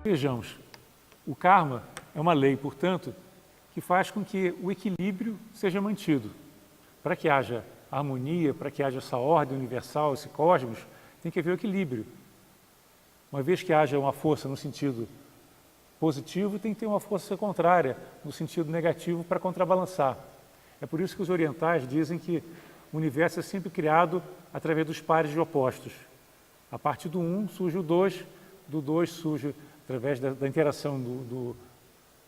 Vejamos, o karma é uma lei, portanto, que faz com que o equilíbrio seja mantido. Para que haja harmonia, para que haja essa ordem universal, esse cosmos, tem que haver o equilíbrio. Uma vez que haja uma força no sentido positivo, tem que ter uma força contrária, no sentido negativo, para contrabalançar. É por isso que os orientais dizem que o universo é sempre criado através dos pares de opostos. A partir do 1 surge o 2, do 2 surge, através da interação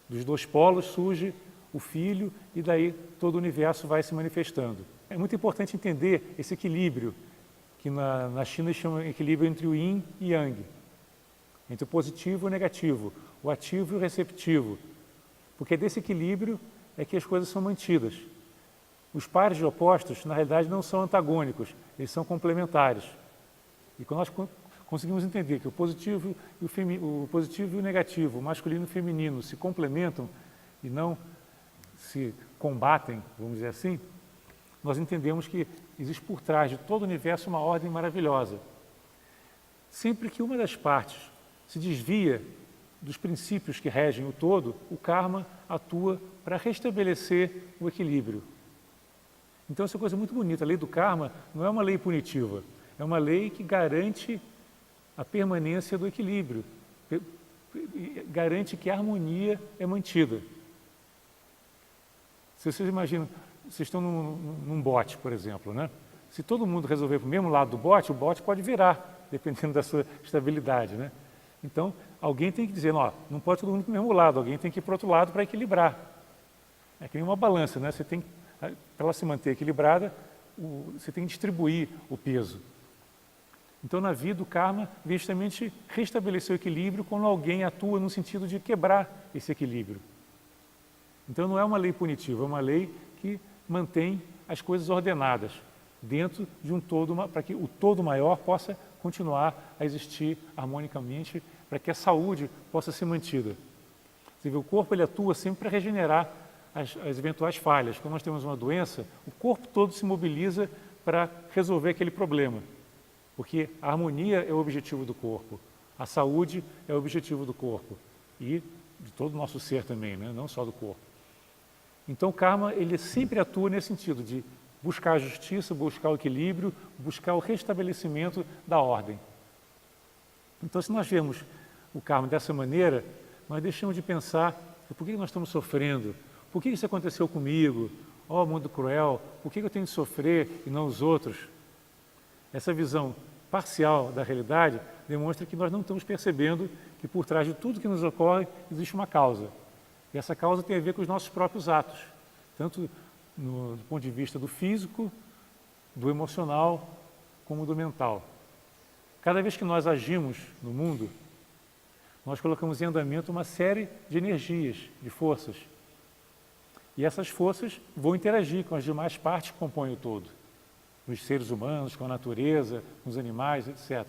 dos dois polos, surge o filho e daí todo o universo vai se manifestando. É muito importante entender esse equilíbrio, que na China chama equilíbrio entre o yin e yang, entre o positivo e o negativo, o ativo e o receptivo, porque desse equilíbrio é que as coisas são mantidas. Os pares de opostos, na realidade, não são antagônicos, eles são complementares. E quando nós conseguimos entender que o positivo e o negativo, o masculino e o feminino, se complementam e não se combatem, vamos dizer assim, nós entendemos que existe por trás de todo o universo uma ordem maravilhosa. Sempre que uma das partes se desvia dos princípios que regem o todo, o karma atua para restabelecer o equilíbrio. Então, essa é uma coisa muito bonita. A lei do karma não é uma lei punitiva, é uma lei que garante a permanência do equilíbrio, garante que a harmonia é mantida. Se vocês imaginam, vocês estão num bote, por exemplo, né? Se todo mundo resolver para o mesmo lado do bote, o bote pode virar, dependendo da sua estabilidati, né? Então, alguém tem que dizer, não pode todo mundo para o mesmo lado, alguém tem que ir para o outro lado para equilibrar. É que nem uma balança, né? Você tem, para ela se manter equilibrada, você tem que distribuir o peso. Então, na vida, o karma vem justamente restabelecer o equilíbrio quando alguém atua no sentido de quebrar esse equilíbrio. Então, não é uma lei punitiva, é uma lei que mantém as coisas ordenadas dentro de um todo, para que o todo maior possa continuar a existir harmonicamente, para que a saúde possa ser mantida. Você vê, o corpo ele atua sempre para regenerar as eventuais falhas. Quando nós temos uma doença, o corpo todo se mobiliza para resolver aquele problema. Porque a harmonia é o objetivo do corpo, a saúde é o objetivo do corpo e de todo o nosso ser também, né? Não só do corpo. Então o karma ele sempre atua nesse sentido de buscar a justiça, buscar o equilíbrio, buscar o restabelecimento da ordem. Então se nós vemos o karma dessa maneira, nós deixamos de pensar por que nós estamos sofrendo, por que isso aconteceu comigo, mundo cruel, por que eu tenho de sofrer e não os outros? Essa visão parcial da realidade demonstra que nós não estamos percebendo que por trás de tudo que nos ocorre existe uma causa. E essa causa tem a ver com os nossos próprios atos, tanto do ponto de vista do físico, do emocional, como do mental. Cada vez que nós agimos no mundo, nós colocamos em andamento uma série de energias, de forças. E essas forças vão interagir com as demais partes que compõem o todo. Nos seres humanos, com a natureza, com os animais, etc.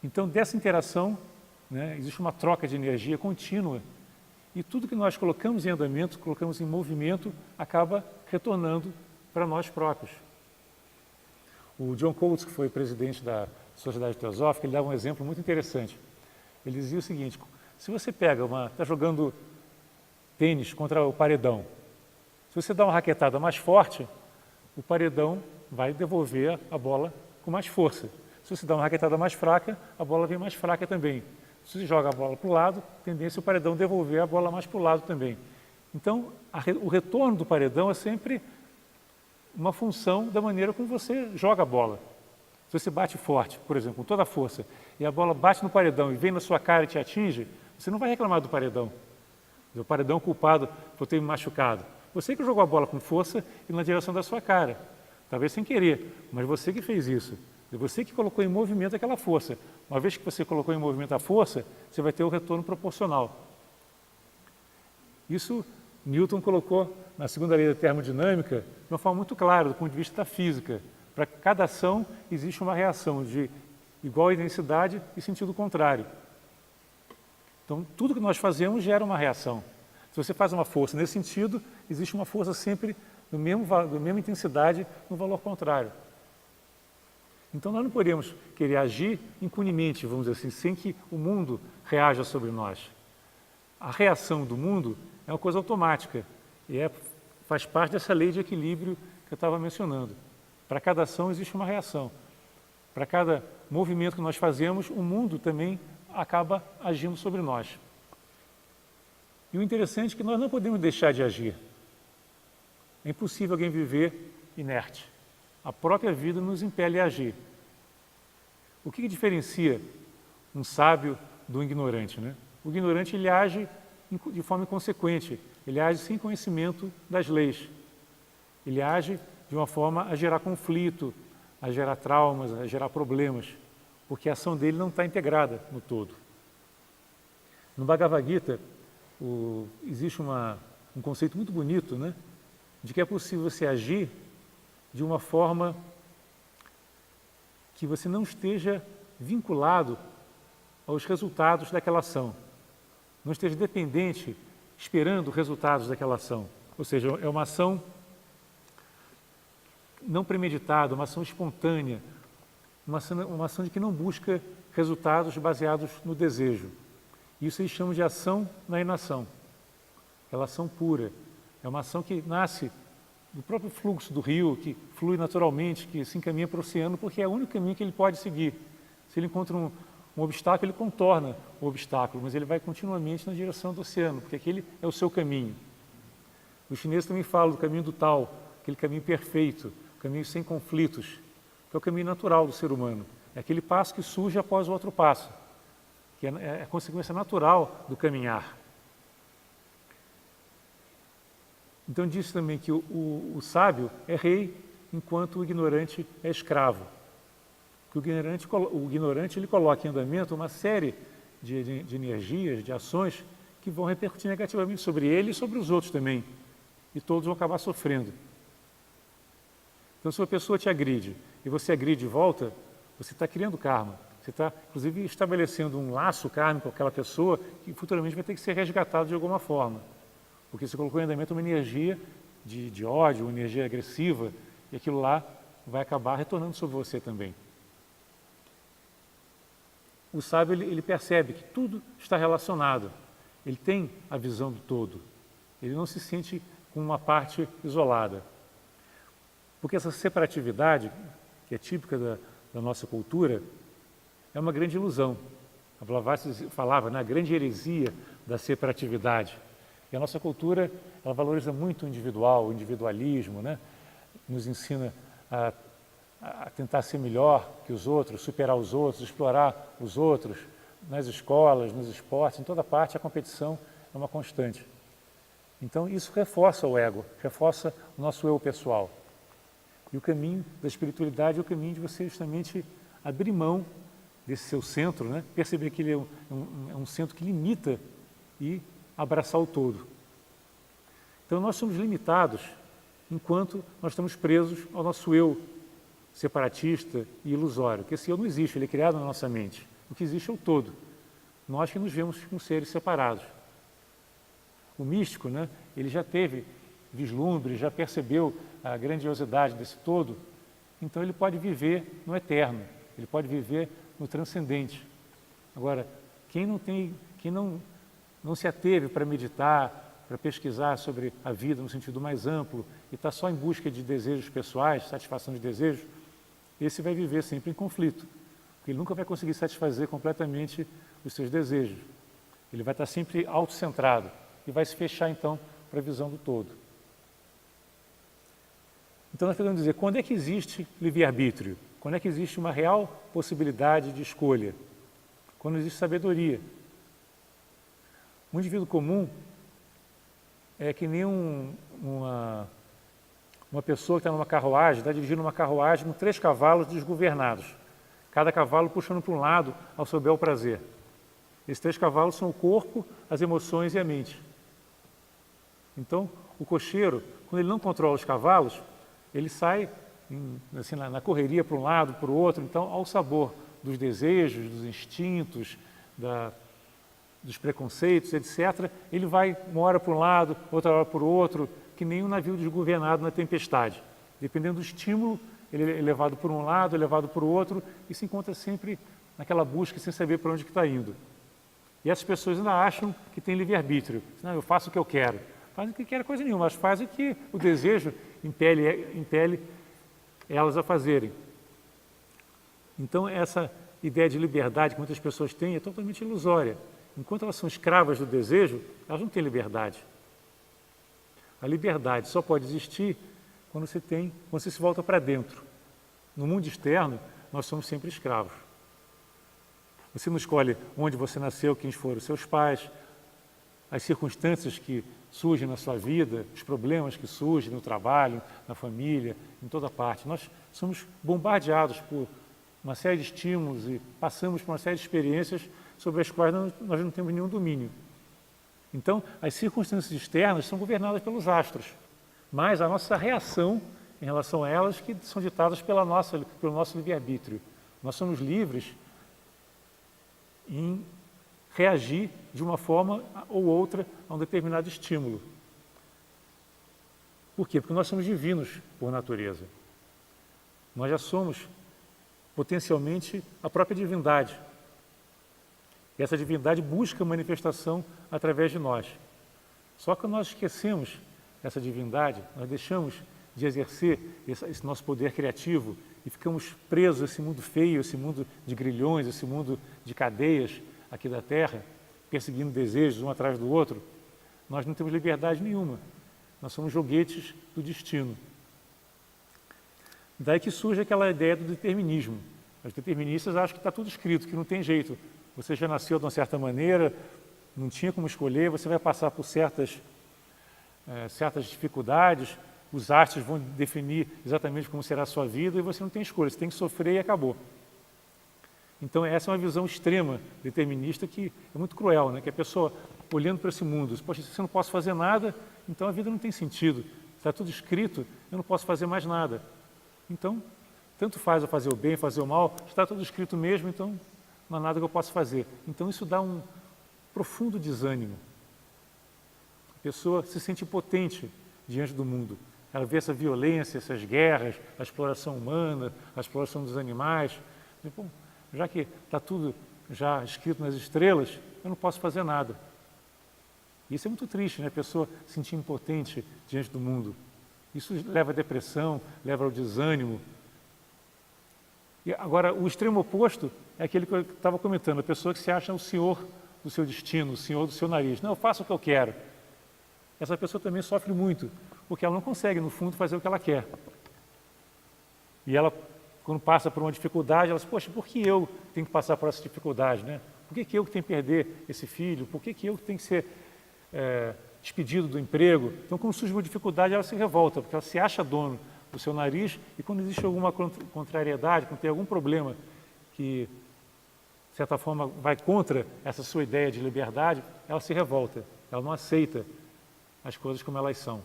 Então, dessa interação, né, existe uma troca de energia contínua e tudo que nós colocamos em andamento, colocamos em movimento, acaba retornando para nós próprios. O John Coates, que foi presidente da Sociedade Teosófica, ele dava um exemplo muito interessante. Ele dizia o seguinte, se você está jogando tênis contra o paredão, se você dá uma raquetada mais forte, o paredão vai devolver a bola com mais força. Se você dá uma raquetada mais fraca, a bola vem mais fraca também. Se você joga a bola para o lado, a tendência é o paredão devolver a bola mais para o lado também. Então, o retorno do paredão é sempre uma função da maneira como você joga a bola. Se você bate forte, por exemplo, com toda a força, e a bola bate no paredão e vem na sua cara e te atinge, você não vai reclamar do paredão. O paredão culpado por ter me machucado. Você que jogou a bola com força e na direção da sua cara. Talvez sem querer, mas você que fez isso. É você que colocou em movimento aquela força. Uma vez que você colocou em movimento a força, você vai ter o retorno proporcional. Isso Newton colocou na segunda lei da termodinâmica de uma forma muito clara, do ponto de vista da física. Para cada ação existe uma reação de igual intensidade e sentido contrário. Então, tudo que nós fazemos gera uma reação. Se você faz uma força nesse sentido, existe uma força sempre da mesma intensidade no valor contrário. Então nós não podemos querer agir impunemente, vamos dizer assim, sem que o mundo reaja sobre nós. A reação do mundo é uma coisa automática e faz parte dessa lei de equilíbrio que eu estava mencionando. Para cada ação existe uma reação. Para cada movimento que nós fazemos, o mundo também acaba agindo sobre nós. E o interessante é que nós não podemos deixar de agir. É impossível alguém viver inerte. A própria vida nos impele a agir. O que diferencia um sábio do ignorante, né? O ignorante ele age de forma inconsequente, ele age sem conhecimento das leis. Ele age de uma forma a gerar conflito, a gerar traumas, a gerar problemas, porque a ação dele não está integrada no todo. No Bhagavad Gita, existe um conceito muito bonito, né? De que é possível você agir de uma forma que você não esteja vinculado aos resultados daquela ação. Não esteja dependente, esperando resultados daquela ação. Ou seja, é uma ação não premeditada, uma ação espontânea, uma ação de que não busca resultados baseados no desejo. Isso eles chamam de ação na inação. Aquela ação pura. É uma ação que nasce do próprio fluxo do rio, que flui naturalmente, que se encaminha para o oceano, porque é o único caminho que ele pode seguir. Se ele encontra um obstáculo, ele contorna o obstáculo, mas ele vai continuamente na direção do oceano, porque aquele é o seu caminho. Os chineses também falam do caminho do Tao, aquele caminho perfeito, caminho sem conflitos, que é o caminho natural do ser humano. É aquele passo que surge após o outro passo, que é a consequência natural do caminhar. Então diz também que o sábio é rei, enquanto o ignorante é escravo. Que o ignorante ele coloca em andamento uma série de energias, de ações que vão repercutir negativamente sobre ele e sobre os outros também. E todos vão acabar sofrendo. Então, se uma pessoa te agride e você agride de volta, você está criando karma. Você está, inclusive, estabelecendo um laço kármico com aquela pessoa que futuramente vai ter que ser resgatado de alguma forma. Porque você colocou em andamento uma energia de ódio, uma energia agressiva, e aquilo lá vai acabar retornando sobre você também. O sábio ele percebe que tudo está relacionado. Ele tem a visão do todo. Ele não se sente com uma parte isolada. Porque essa separatividade, que é típica da nossa cultura, é uma grande ilusão. A Blavatsky falava, né, a grande heresia da separatividade. E a nossa cultura, ela valoriza muito o individual, o individualismo, né? Nos ensina a tentar ser melhor que os outros, superar os outros, explorar os outros, nas escolas, nos esportes, em toda parte a competição é uma constante. Então isso reforça o ego, reforça o nosso eu pessoal. E o caminho da espiritualidade é o caminho de você justamente abrir mão desse seu centro, né? Perceber que ele é um centro que limita e abraçar o todo. Então nós somos limitados enquanto nós estamos presos ao nosso eu separatista e ilusório, porque esse eu não existe, ele é criado na nossa mente. O que existe é o todo. Nós que nos vemos como seres separados. O místico, né, ele já teve vislumbre, já percebeu a grandiosidade desse todo, então ele pode viver no eterno, ele pode viver no transcendente. Agora, quem não se ateve para meditar, para pesquisar sobre a vida no sentido mais amplo e está só em busca de desejos pessoais, satisfação de desejos, esse vai viver sempre em conflito, porque ele nunca vai conseguir satisfazer completamente os seus desejos. Ele vai estar sempre autocentrado e vai se fechar então para a visão do todo. Então nós podemos dizer, quando é que existe livre-arbítrio? Quando é que existe uma real possibilidade de escolha? Quando existe sabedoria. Um indivíduo comum é que nem uma pessoa que está numa carruagem, está dirigindo uma carruagem com 3 cavalos desgovernados. Cada cavalo puxando para um lado ao seu bel prazer. Esses 3 cavalos são o corpo, as emoções e a mente. Então, o cocheiro, quando ele não controla os cavalos, ele sai assim, na correria para um lado, para o outro, então, ao sabor dos desejos, dos instintos, dos preconceitos, etc., ele vai uma hora para um lado, outra hora para o outro, que nem um navio desgovernado na tempestade. Dependendo do estímulo, ele é levado por um lado, é levado por outro e se encontra sempre naquela busca sem saber para onde que está indo. E essas pessoas ainda acham que tem livre-arbítrio. Não, eu faço o que eu quero. Fazem o que querem coisa nenhuma, mas fazem o que o desejo impele elas a fazerem. Então, essa ideia de liberdade que muitas pessoas têm é totalmente ilusória. Enquanto elas são escravas do desejo, elas não têm liberdade. A liberdade só pode existir quando você se volta para dentro. No mundo externo, nós somos sempre escravos. Você não escolhe onde você nasceu, quem foram os seus pais, as circunstâncias que surgem na sua vida, os problemas que surgem no trabalho, na família, em toda parte. Nós somos bombardeados por uma série de estímulos e passamos por uma série de experiências sobre as quais nós não temos nenhum domínio. Então, as circunstâncias externas são governadas pelos astros, mas a nossa reação em relação a elas que são ditadas pelo nosso livre-arbítrio. Nós somos livres em reagir de uma forma ou outra a um determinado estímulo. Por quê? Porque nós somos divinos por natureza. Nós já somos potencialmente a própria divindade. E essa divindade busca manifestação através de nós. Só que nós esquecemos essa divindade, nós deixamos de exercer esse nosso poder criativo e ficamos presos a esse mundo feio, esse mundo de grilhões, esse mundo de cadeias aqui da Terra, perseguindo desejos um atrás do outro. Nós não temos liberdade nenhuma. Nós somos joguetes do destino. Daí que surge aquela ideia do determinismo. Os deterministas acham que está tudo escrito, que não tem jeito. Você já nasceu de uma certa maneira, não tinha como escolher, você vai passar por certas dificuldades, os astros vão definir exatamente como será a sua vida e você não tem escolha, você tem que sofrer e acabou. Então essa é uma visão extrema, determinista, que é muito cruel, né? Que a pessoa, olhando para esse mundo, poxa, se eu não posso fazer nada, então a vida não tem sentido. Está tudo escrito, eu não posso fazer mais nada. Então, tanto faz eu fazer o bem, fazer o mal, está tudo escrito mesmo, então não há nada que eu possa fazer. Então isso dá um profundo desânimo. A pessoa se sente impotente diante do mundo. Ela vê essa violência, essas guerras, a exploração humana, a exploração dos animais. E, bom, já que está tudo já escrito nas estrelas, eu não posso fazer nada. Isso é muito triste, né? A pessoa se sentir impotente diante do mundo. Isso leva à depressão, leva ao desânimo. E agora, o extremo oposto é aquele que eu estava comentando, a pessoa que se acha o senhor do seu destino, o senhor do seu nariz. Não, eu faço o que eu quero. Essa pessoa também sofre muito, porque ela não consegue, no fundo, fazer o que ela quer. E ela, quando passa por uma dificuldade, ela diz, poxa, por que eu tenho que passar por essa dificuldade, né? Por que eu que tenho que perder esse filho? Por que eu que tenho que ser despedido do emprego? Então, quando surge uma dificuldade, ela se revolta, porque ela se acha dono do seu nariz e quando existe alguma contrariedade, quando tem algum problema que, de certa forma, vai contra essa sua ideia de liberdade, ela se revolta, ela não aceita as coisas como elas são.